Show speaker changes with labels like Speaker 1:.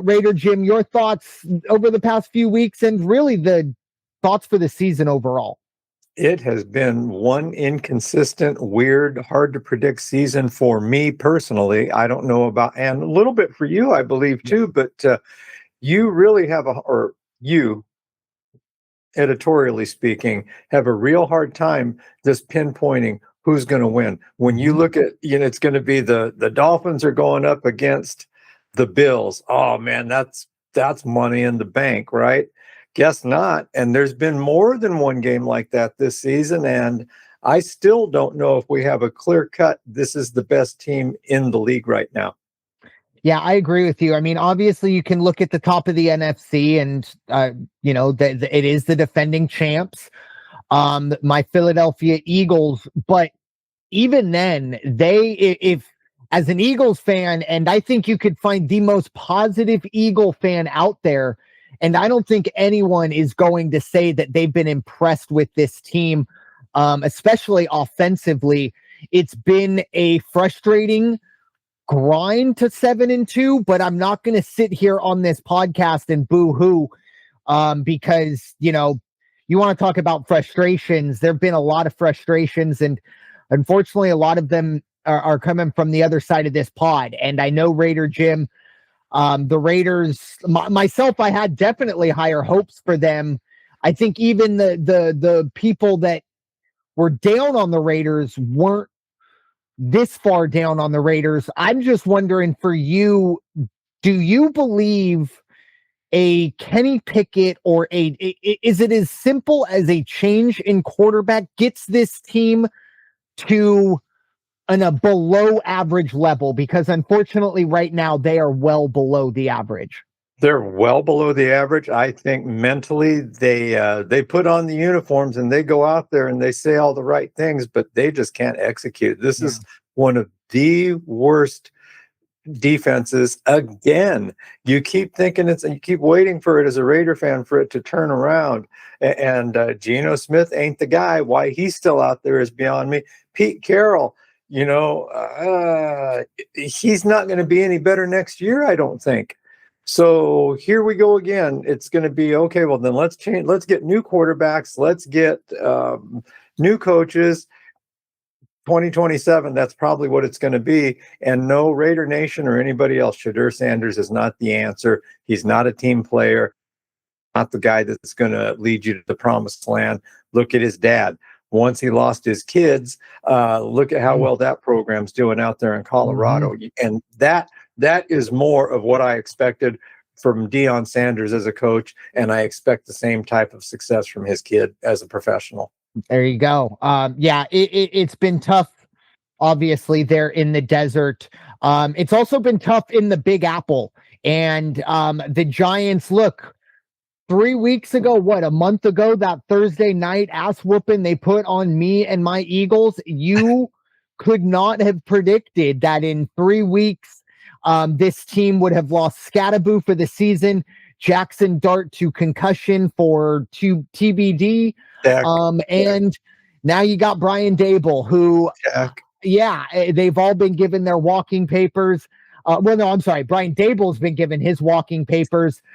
Speaker 1: Raider Jim, your thoughts over the past few weeks and really the thoughts for the season overall.
Speaker 2: It has been one inconsistent, weird, hard to predict season for me personally. I don't know about, and a little bit for you, I believe too, but you really have you, editorially speaking, have a real hard time just pinpointing who's going to win. When you look at, it's going to be the Dolphins are going up against the Bills. Oh man, that's money in the bank, right? Guess not. And there's been more than one game like that this season, and I still don't know if we have a clear cut, this is the best team in the league right now.
Speaker 1: Yeah, I agree with you. I mean, obviously, you can look at the top of the NFC, and it is the defending champs, my Philadelphia Eagles. But even then, if as an Eagles fan, and I think you could find the most positive Eagle fan out there, and I don't think anyone is going to say that they've been impressed with this team, especially offensively. It's been a frustrating grind to 7-2, but I'm not going to sit here on this podcast and boo-hoo because, you want to talk about frustrations. There have been a lot of frustrations, and unfortunately, a lot of them are coming from the other side of this pod. And I know Raider Jim, the Raiders, myself, I had definitely higher hopes for them. I think even the people that were down on the Raiders weren't this far down on the Raiders. I'm just wondering for you, do you believe a Kenny Pickett or is it as simple as a change in quarterback gets this team to a below average level? Because unfortunately right now they are well below the average.
Speaker 2: They're well below the average. I think mentally they put on the uniforms and they go out there and they say all the right things, but they just can't execute. This is one of the worst defenses again. You keep thinking you keep waiting for it as a Raider fan for it to turn around. And Geno Smith ain't the guy. Why he's still out there is beyond me. Pete Carroll, he's not going to be any better next year, I don't think. So here we go again. It's going to be okay. Well, then let's change. Let's get new quarterbacks. Let's get new coaches. 2027. That's probably what it's going to be. And no, Raider Nation or anybody else, Shedeur Sanders is not the answer. He's not a team player. Not the guy that's going to lead you to the promised land. Look at his dad. Once he lost his kids, look at how well that program's doing out there in Colorado. And that is more of what I expected from Deion Sanders as a coach, and I expect the same type of success from his kid as a professional.
Speaker 1: There you go. It's been tough, obviously, there in the desert. It's also been tough in the Big Apple. And the Giants, look, 3 weeks ago, a month ago, that Thursday night ass whooping they put on me and my Eagles, you could not have predicted that in 3 weeks, this team would have lost Scattaboo for the season, Jackson Dart to concussion for TBD, and now you got Brian Daboll, who, they've all been given their walking papers. Brian Daboll's been given his walking papers.